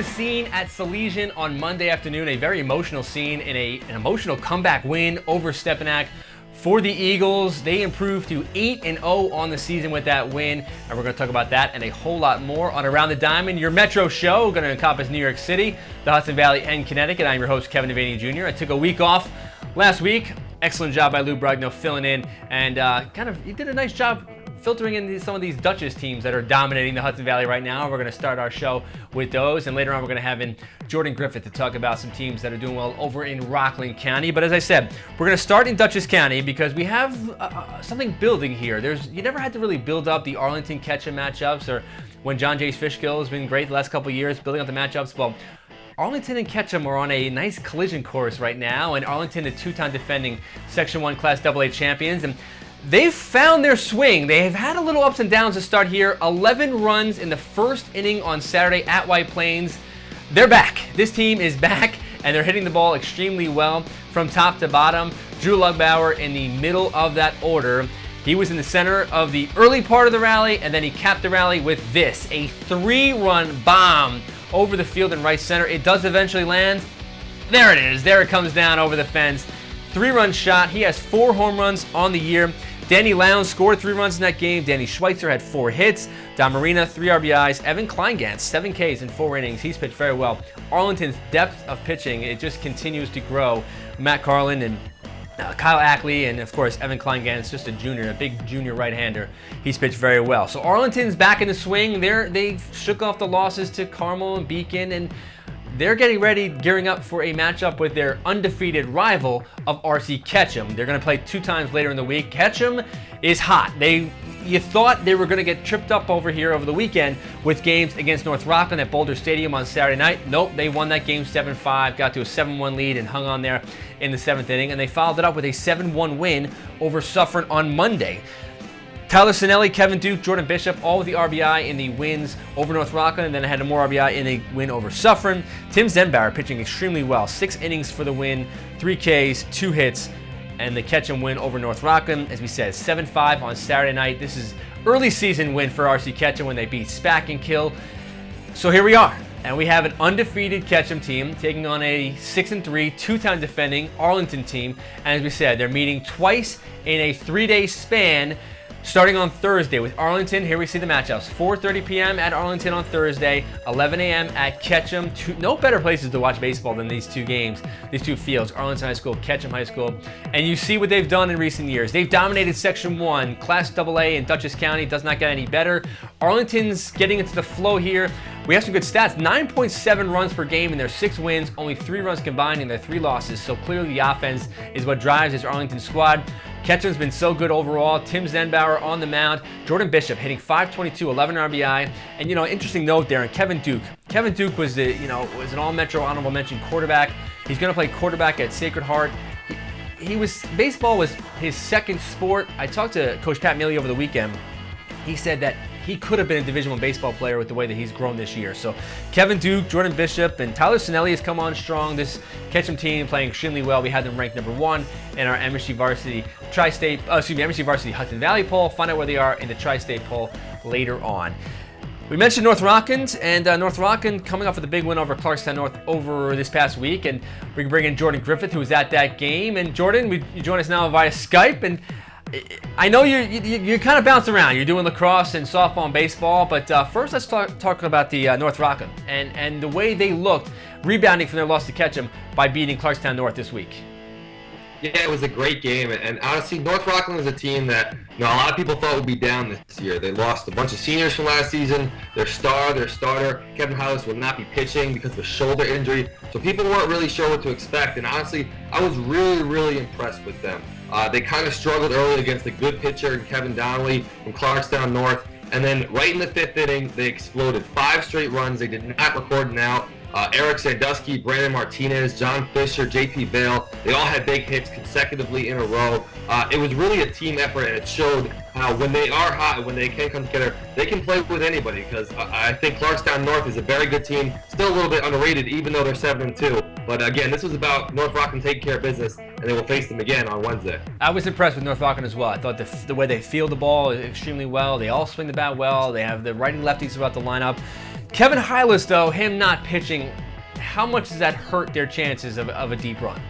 the scene at Salesian on Monday afternoon, a very emotional scene in an emotional comeback win over Stepinac for the Eagles. They improved to 8-0 on the season with that win, and we're going to talk about that and a whole lot more on Around the Diamond, your Metro show, going to encompass New York City, the Hudson Valley, and Connecticut. I'm your host, Kevin Devaney Jr. I took a week off last week. Excellent job by Lou Brugno filling in, and he did a nice job filtering in some of these Dutchess teams that are dominating the Hudson Valley right now. We're going to start our show with those, and later on we're going to have in Jordan Griffith to talk about some teams that are doing well over in Rockland County. But as I said, we're going to start in Dutchess County because we have something building here. You never had to really build up the Arlington Ketchum matchups, or when John Jay's Fishkill has been great the last couple of years building up the matchups. Well, Arlington and Ketchum are on a nice collision course right now, and Arlington, the two-time defending Section 1 Class AA champions, and they've found their swing. They've had a little ups and downs to start here. 11 runs in the first inning on Saturday at White Plains. They're back. This team is back, and they're hitting the ball extremely well from top to bottom. Drew Lugbauer in the middle of that order. He was in the center of the early part of the rally, and then he capped the rally with this, a 3-run bomb over the field in right center. It does eventually land. There it is. There it comes down over the fence. 3-run shot. He has 4 home runs on the year. Danny Lowndes scored 3 runs in that game. Danny Schweitzer had 4 hits. Don Marina, 3 RBIs. Evan Kleingans, 7 Ks in 4 innings. He's pitched very well. Arlington's depth of pitching, it just continues to grow. Matt Carlin and Kyle Ackley, and of course Evan Kleingans, just a junior, a big junior right-hander. He's pitched very well. So Arlington's back in the swing. They shook off the losses to Carmel and Beacon, and they're getting ready, gearing up for a matchup with their undefeated rival of RC Ketchum. They're going to play 2 times later in the week. Ketchum is hot. You thought they were going to get tripped up over here over the weekend with games against North Rockland at Boulder Stadium on Saturday night. Nope, they won that game 7-5, got to a 7-1 lead and hung on there in the 7th inning, and they followed it up with a 7-1 win over Suffern on Monday. Tyler Sinelli, Kevin Duke, Jordan Bishop, all with the RBI in the wins over North Rockland, and then had a more RBI in a win over Suffern. Tim Zenbauer pitching extremely well. 6 innings for the win, 3 Ks, 2 hits, and the Ketchum win over North Rockland. As we said, 7-5 on Saturday night. This is early season win for RC Ketchum when they beat Spack and Kill. So here we are, and we have an undefeated Ketchum team taking on a 6-3, 2-time defending Arlington team. And as we said, they're meeting twice in a 3-day span, starting on Thursday with Arlington. Here we see the matchups. 4:30 p.m. at Arlington on Thursday, 11 a.m. at Ketchum. No better places to watch baseball than these 2 games, these 2 fields, Arlington High School, Ketchum High School. And you see what they've done in recent years. They've dominated Section 1, Class AA in Dutchess County. Does not get any better. Arlington's getting into the flow here. We have some good stats. 9.7 runs per game in their 6 wins, only 3 runs combined in their 3 losses. So clearly the offense is what drives this Arlington squad. Ketchum's been so good overall. Tim Zenbauer on the mound. Jordan Bishop hitting .522, 11 RBI. And interesting note there, and Kevin Duke. Kevin Duke was was an All-Metro honorable mention quarterback. He's going to play quarterback at Sacred Heart. Baseball was his second sport. I talked to Coach Pat Mealy over the weekend. He said that he could have been a Division I baseball player with the way that he's grown this year. So Kevin Duke, Jordan Bishop, and Tyler Sinelli has come on strong. This Ketchum team playing extremely well. We had them ranked number 1 in our MSG Varsity MSG Varsity Hudson Valley poll. Find out where they are in the Tri-State poll later on. We mentioned North Rockland, and North Rockland coming off with a big win over Clarkstown North over this past week, and we can bring in Jordan Griffith, who was at that game. And Jordan, you join us now via Skype, and I know you kind of bounce around. You're doing lacrosse and softball and baseball, but first let's talk about the North Rockland and the way they looked rebounding from their loss to Ketchum by beating Clarkstown North this week. Yeah, it was a great game, and honestly, North Rockland is a team that a lot of people thought would be down this year. They lost a bunch of seniors from last season. Their starter, Kevin House, will not be pitching because of a shoulder injury, so people weren't really sure what to expect. And honestly, I was really, really impressed with them. They kind of struggled early against a good pitcher in Kevin Donnelly from Clarkstown North, and then right in the 5th inning, they exploded 5 straight runs. They did not record an out. Eric Sandusky, Brandon Martinez, John Fisher, JP Vale, they all had big hits consecutively in a row. It was really a team effort, and it showed how when they are hot, when they can come together, they can play with anybody, because I think Clarkstown North is a very good team, still a little bit underrated even though they're 7-2. But again, this was about North Rockland taking care of business, and they will face them again on Wednesday. I was impressed with North Rockland as well. I thought the way they field the ball extremely well. They all swing the bat well. They have the righty lefties throughout the lineup. Kevin Hylas, though, him not pitching, how much does that hurt their chances of a deep run?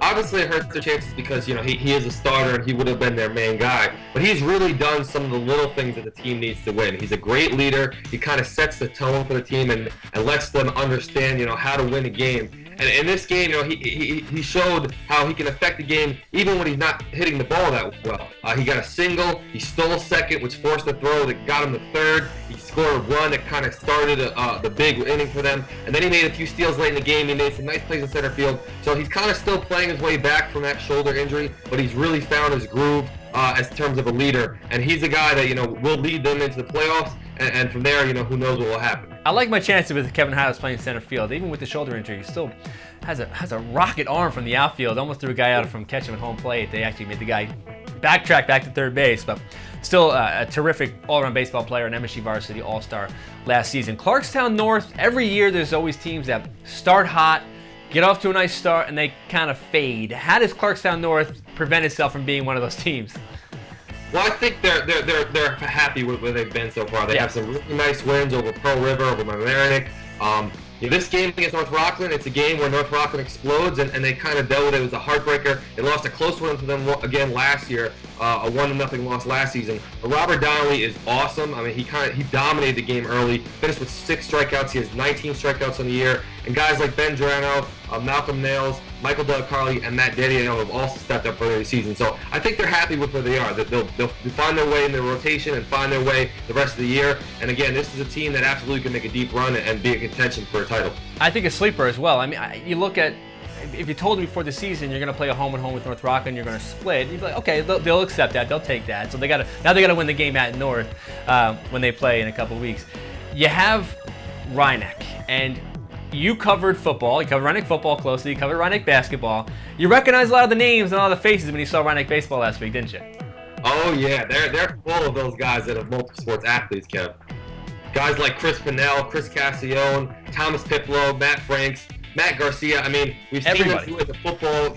Obviously, it hurts their chances because, he is a starter and he would have been their main guy. But he's really done some of the little things that the team needs to win. He's a great leader. He kind of sets the tone for the team and lets them understand, how to win a game. And in this game, he showed how he can affect the game even when he's not hitting the ball that well. He got a single, he stole second, which forced a throw that got him to third. He scored a run that kind of started the big inning for them. And then he made a few steals late in the game. He made some nice plays in center field. So he's kind of still playing his way back from that shoulder injury, but he's really found his groove as terms of a leader. And he's a guy that, will lead them into the playoffs. And from there, who knows what will happen. I like my chances with Kevin Hylas playing center field. Even with the shoulder injury, he still has a rocket arm from the outfield. Almost threw a guy out from Ketchum at home plate. They actually made the guy backtrack back to third base. But still a terrific all-around baseball player, an MSG Varsity All-Star last season. Clarkstown North, every year there's always teams that start hot, get off to a nice start, and they kind of fade. How does Clarkstown North prevent itself from being one of those teams? Well, I think they're happy with where they've been so far. They have some really nice wins over Pearl River, over Mamaroneck. This game against North Rockland, it's a game where North Rockland explodes, and they kind of dealt with it. It was a heartbreaker. They lost a close one to them again last year, a 1-0 loss last season. But Robert Donnelly is awesome. I mean, he dominated the game early, finished with 6 strikeouts. He has 19 strikeouts on the year. And guys like Ben Drano, Malcolm Nails, Michael Doug Carley, and Matt Didio have also stepped up early this season. So I think they're happy with where they are. They'll find their way in their rotation and find their way the rest of the year. And again, this is a team that absolutely can make a deep run and be in contention for a title. I think a sleeper as well. I mean, you look at, if you told me before the season you're going to play a home-and-home with North Rockland, you're going to split, you'd be like, okay, they'll accept that, they'll take that. So now they got to win the game at North when they play in a couple weeks. You have Rhinebeck, and you covered football. You covered Rhinebeck football closely. You covered Rhinebeck basketball. You recognized a lot of the names and all the faces when you saw Rhinebeck baseball last week, didn't you? Oh yeah, they're full of those guys that are multiple sports athletes, Kev. Guys like Chris Pinnell, Chris Cassione, Thomas Piplo, Matt Franks, Matt Garcia. I mean, we've seen them do it in the football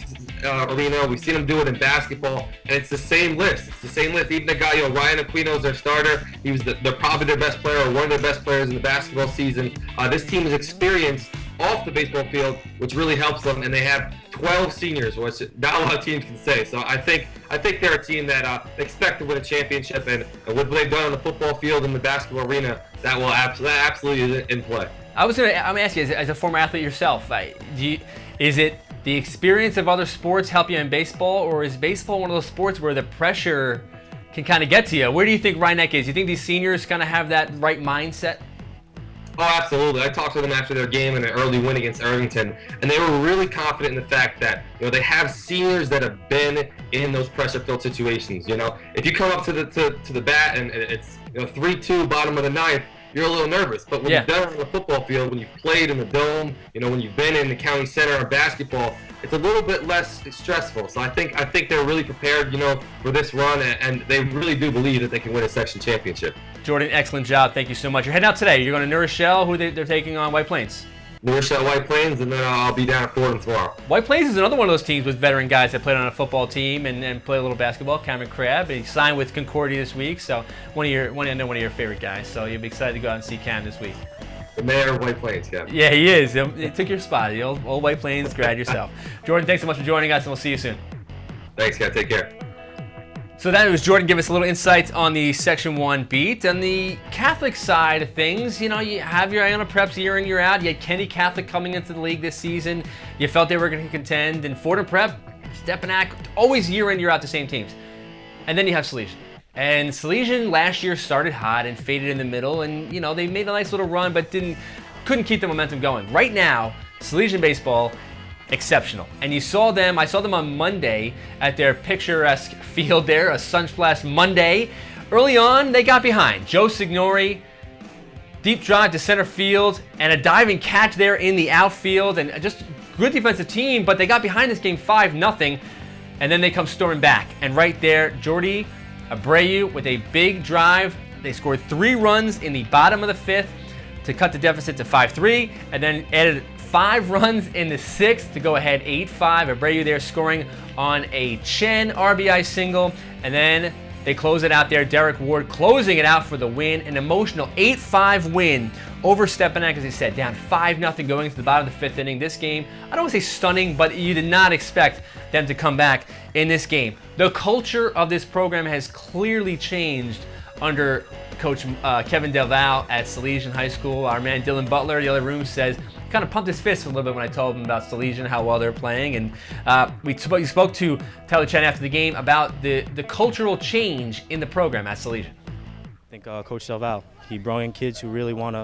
arena. We've seen them do it in basketball, and it's the same list. Even the guy, Ryan Aquino's their starter. He was they're probably their best player or one of their best players in the basketball season. This team is experienced off the baseball field, which really helps them, and they have 12 seniors, which not a lot of teams can say. So I think they're a team that expect to win a championship, and with what they've done on the football field and the basketball arena, that absolutely is in play. I'm gonna ask you, as a former athlete yourself, is it the experience of other sports help you in baseball, or is baseball one of those sports where the pressure can kind of get to you? Where do you think Rhinebeck is? Do you think these seniors kind of have that right mindset? Oh, absolutely. I talked to them after their game in an early win against Arlington, and they were really confident in the fact that they have seniors that have been in those pressure-filled situations. If you come up to the bat and it's 3-2 bottom of the ninth, you're a little nervous. But when you've done it on the football field, when you've played in the dome, when you've been in the county center or basketball, it's a little bit less stressful. So I think they're really prepared, for this run, and they really do believe that they can win a section championship. Jordan, excellent job. Thank you so much. You're heading out today. You're going to New Rochelle. Who they're taking on? White Plains. New Rochelle, White Plains, and then I'll be down at Fordham tomorrow. White Plains is another one of those teams with veteran guys that played on a football team and play a little basketball. Cameron Crabb, he signed with Concordia this week, so one of your favorite guys. So you'll be excited to go out and see Cam this week. The mayor of White Plains, Cam. Yeah, he is. He took your spot. The old White Plains grad yourself. Jordan, thanks so much for joining us, and we'll see you soon. Thanks, Cam. Take care. So that was Jordan give us a little insight on the Section 1 beat. On the Catholic side of things, you have your Iona Preps year in, year out. You had Kenny Catholic coming into the league this season. You felt they were going to contend. And Fordham Prep, Stepanak, always year in, year out the same teams. And then you have Salesian. And Salesian last year started hot and faded in the middle. And, they made a nice little run, but couldn't keep the momentum going. Right now, Salesian baseball, exceptional. And I saw them on Monday at their picturesque field there, a Sunsplash Monday. Early on, they got behind. Joe Signori, deep drive to center field, and a diving catch there in the outfield, and just good defensive team, but they got behind this game 5-0, and then they come storming back. And right there, Jordy Abreu with a big drive. They scored 3 runs in the bottom of the 5th to cut the deficit to 5-3, and then added 5 runs in the 6th to go ahead 8-5. Abreu there scoring on a Chen RBI single, and then They close it out there. Derek Ward closing it out for the win. An emotional 8-5 win over Stepanak, as I said, down 5-0 going into the bottom of the 5th inning. This game, I don't want to say stunning, but you did not expect them to come back in this game. The culture of this program has clearly changed under Coach Kevin Devaney at Salesian High School. Our man Dylan Butler, the other room, says, kind of pumped his fist a little bit when I told him about Salesian, how well they're playing. And we spoke to Tyler Chen after the game about the cultural change in the program at Salesian. I think Coach Devaney, he brought in kids who really want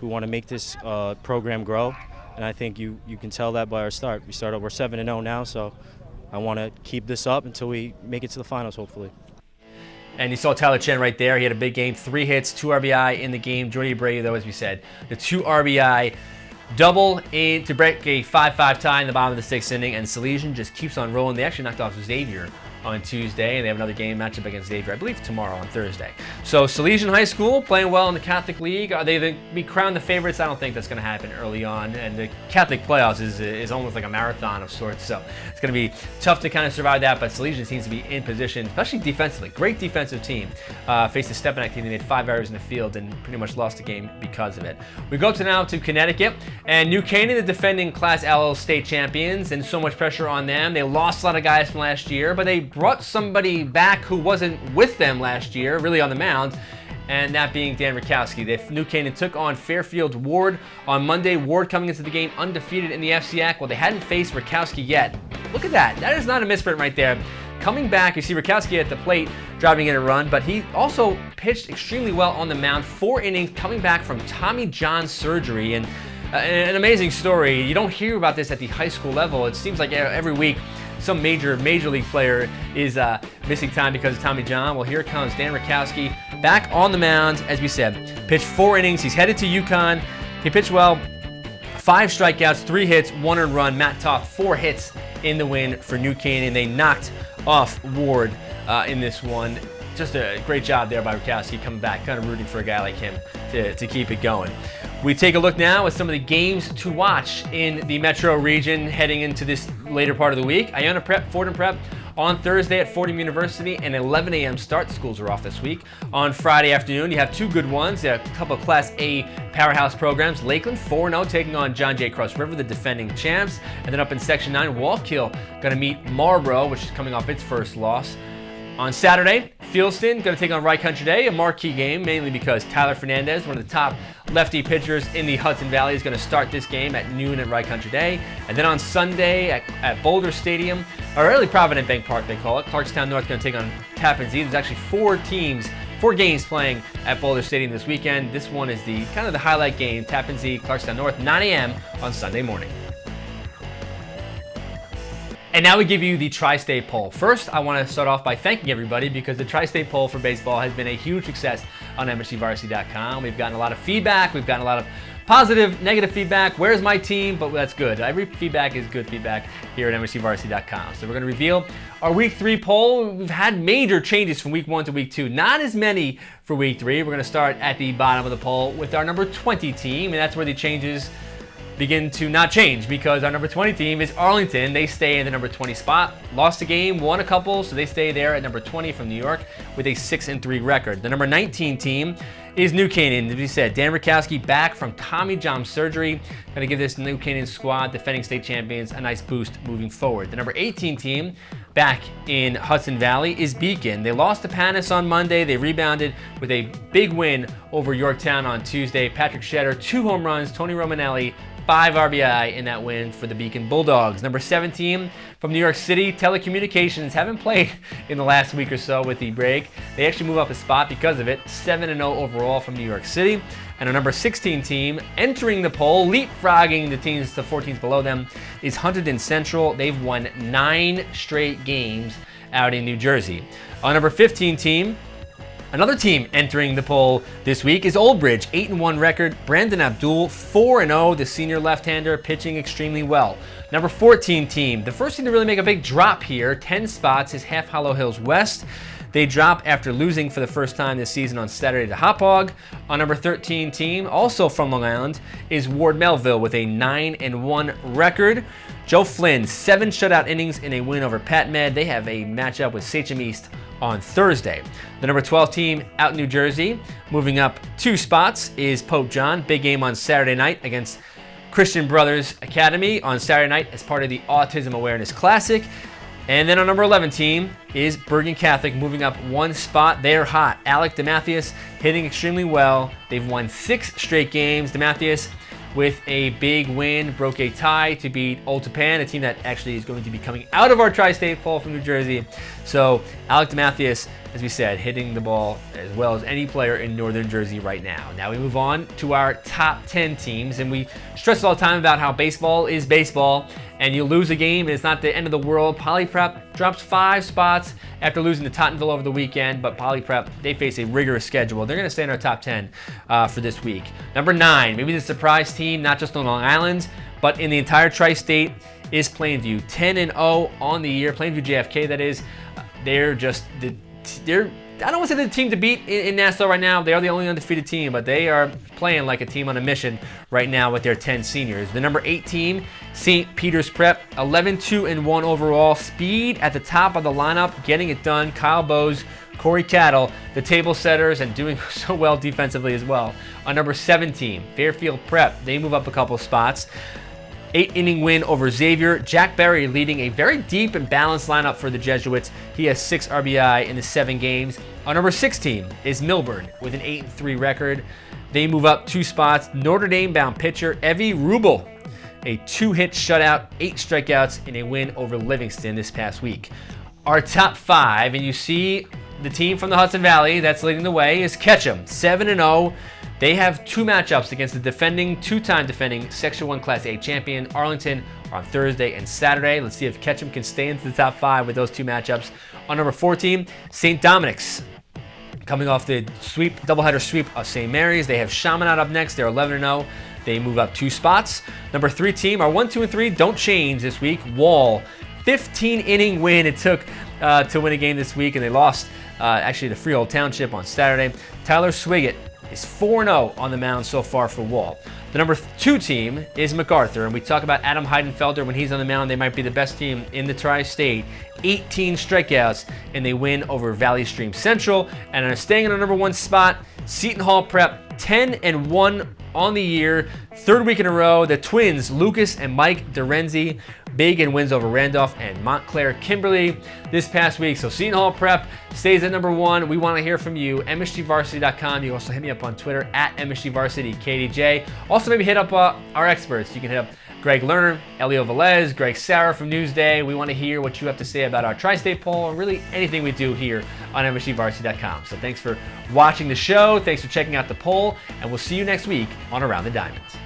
to make this program grow, and I think you can tell that by our start. We're 7-0 now, so I want to keep this up until we make it to the finals, hopefully. And you saw Tyler Chen right there. He had a big game, 3 hits, 2 RBI in the game. Jordy Abreu, though, as we said, the 2 RBI double in to break a 5-5 tie in the bottom of the 6th inning, and Salesian just keeps on rolling. They actually knocked off Xavier on Tuesday, and they have another game matchup against Xavier, I believe, tomorrow on Thursday. So Salesian High School playing well in the Catholic League. Are they going to be crowned the favorites? I don't think that's going to happen early on, and the Catholic playoffs is almost like a marathon of sorts, so it's going to be tough to kind of survive that, but Salesian seems to be in position, especially defensively. Great defensive team. Faced the Stepanak team. They made 5 errors in the field and pretty much lost the game because of it. We go now to Connecticut, and New Canaan, the defending Class L state champions, and so much pressure on them. They lost a lot of guys from last year, but they brought somebody back who wasn't with them last year, really on the mound, and that being Dan Rakowski. The New Canaan took on Fairfield Ward on Monday. Ward coming into the game undefeated in the FCAC. Well, they hadn't faced Rakowski yet. Look at that. That is not a misprint right there. Coming back, you see Rakowski at the plate, driving in a run, but he also pitched extremely well on the mound. 4 innings coming back from Tommy John surgery, and an amazing story. You don't hear about this at the high school level. It seems like every week some major league player is missing time because of Tommy John. Well, here comes Dan Rakowski back on the mound, as we said. Pitched 4 innings. He's headed to UConn. He pitched well. 5 strikeouts, 3 hits, 1 earned run. Matt Toth, 4 hits in the win for New Canaan. They knocked off Ward in this one. Just a great job there by Rakowski coming back, kind of rooting for a guy like him to keep it going. We take a look now at some of the games to watch in the metro region heading into this later part of the week. Iona Prep, Fordham Prep on Thursday at Fordham University, and 11 a.m. start. Schools are off this week. On Friday afternoon, you have 2 good ones. A couple of Class A powerhouse programs. Lakeland 4-0 taking on John Jay Cross River, the defending champs. And then up in Section 9, Wallkill going to meet Marlboro, which is coming off its first loss. On Saturday, Fieldston going to take on Right Country Day, a marquee game, mainly because Tyler Fernandez, one of the top lefty pitchers in the Hudson Valley, is going to start this game at noon at Right Country Day. And then on Sunday at Boulder Stadium, or really Provident Bank Park they call it, Clarkstown North going to take on Tappan Zee. There's actually 4 games playing at Boulder Stadium this weekend. This one is the kind of the highlight game, Tappan Zee, Clarkstown North, 9 a.m. on Sunday morning. And now we give you the Tri-State poll. First, I want to start off by thanking everybody because the Tri-State poll for baseball has been a huge success on MSGVarsity.com. We've gotten a lot of feedback. We've gotten a lot of positive, negative feedback. Where's my team? But that's good. Every feedback is good feedback here at MSGVarsity.com. So we're going to reveal our Week 3 poll. We've had major changes from Week 1 to Week 2. Not as many for Week 3. We're going to start at the bottom of the poll with our number 20 team, and that's where the changes begin to not change because our number 20 team is Arlington. They stay in the number 20 spot. Lost a game, won a couple, so they stay there at number 20 from New York with a 6-3 record. The number 19 team is New Canaan. As we said, Dan Rakowski back from Tommy John surgery. Going to give this New Canaan squad, defending state champions, a nice boost moving forward. The number 18 team back in Hudson Valley is Beacon. They lost to Panis on Monday. They rebounded with a big win over Yorktown on Tuesday. Patrick Shetter, 2 home runs. Tony Romanelli, 5 RBI in that win for the Beacon Bulldogs. Number 17 from New York City, Telecommunications haven't played in the last week or so with the break. They actually move up a spot because of it. 7-0 overall from New York City. And our number 16 team entering the poll, leapfrogging the teams, the 4 teams below them, is Huntington Central. They've won 9 straight games out in New Jersey. Our number 15 team, another team entering the poll this week, is Old Bridge, 8-1 record. Brandon Abdul, 4-0, the senior left-hander, pitching extremely well. Number 14 team, the first team to really make a big drop here, 10 spots, is Half Hollow Hills West. They drop after losing for the first time this season on Saturday to Hot Hog. Our number 13 team, also from Long Island, is Ward Melville with a 9-1 record. Joe Flynn, 7 shutout innings in a win over Pat Med. They have a matchup with Sachem East on Thursday. The number 12 team out in New Jersey, moving up 2 spots, is Pope John. Big game on Saturday night against Christian Brothers Academy on Saturday night as part of the Autism Awareness Classic. And then our number 11 team is Bergen Catholic, moving up 1 spot. They're hot. Alec DeMathias hitting extremely well. They've won 6 straight games. DeMathias with a big win, broke a tie to beat Old Japan, a team that actually is going to be coming out of our tri-state poll from New Jersey. So Alec DeMathias, as we said, hitting the ball as well as any player in Northern Jersey right now. Now we move on to our top 10 teams, and we stress all the time about how baseball is baseball, and you lose a game and it's not the end of the world. Poly Prep drops 5 spots after losing to Tottenville over the weekend, but Poly Prep, they face a rigorous schedule. They're going to stay in our top 10 for this week. Number 9, maybe the surprise team, not just on Long Island, but in the entire tri-state, is Plainview. 10-0 on the year. Plainview JFK, that is. They're I don't want to say they're the team to beat in Nassau right now. They are the only undefeated team, but they are playing like a team on a mission right now with their 10 seniors. The number 8 team, St. Peter's Prep, 11-2-1 overall. Speed at the top of the lineup, getting it done. Kyle Bowes, Corey Cattle, the table setters, and doing so well defensively as well. On number 7 team, Fairfield Prep, they move up a couple spots. 8-inning win over Xavier. Jack Berry leading a very deep and balanced lineup for the Jesuits. He has 6 RBI in the 7 games. Our number 6 team is Milburn with an 8-3 record. They move up 2 spots. Notre Dame-bound pitcher Evie Rubel, a 2-hit shutout, 8 strikeouts in a win over Livingston this past week. Our top 5, and you see the team from the Hudson Valley that's leading the way, is Ketchum, 7-0. They have 2 matchups against the 2-time defending Section 1 Class A champion, Arlington, on Thursday and Saturday. Let's see if Ketchum can stay into the top 5 with those 2 matchups. On number 4 team, St. Dominic's, coming off the doubleheader sweep of St. Mary's. They have Chaminade up next. They're 11-0. They move up 2 spots. Number 3 team, our 1, 2, and 3 don't change this week. Wall, 15-inning win it took to win a game this week, and they lost actually to Freehold Township on Saturday. Tyler Swiggett is 4-0 on the mound so far for Wall. The number 2 team is MacArthur, and we talk about Adam Heidenfelder when he's on the mound. They might be the best team in the tri-state. 18 strikeouts, and they win over Valley Stream Central. And staying in our number 1 spot, Seton Hall Prep, 10-1 on the year. 3rd week in a row, the twins, Lucas and Mike DeRenzi, big in wins over Randolph and Montclair Kimberly this past week. So Seton Hall Prep stays at number 1. We want to hear from you. MSGVarsity.com. You can also hit me up on Twitter at MSGVarsity KDJ. Also, maybe hit up our experts. You can hit up Greg Lerner, Elio Velez, Greg Sarah from Newsday. We want to hear what you have to say about our tri-state poll, or really anything we do here on MSGVarsity.com. So thanks for watching the show. Thanks for checking out the poll, and we'll see you next week on Around the Diamonds.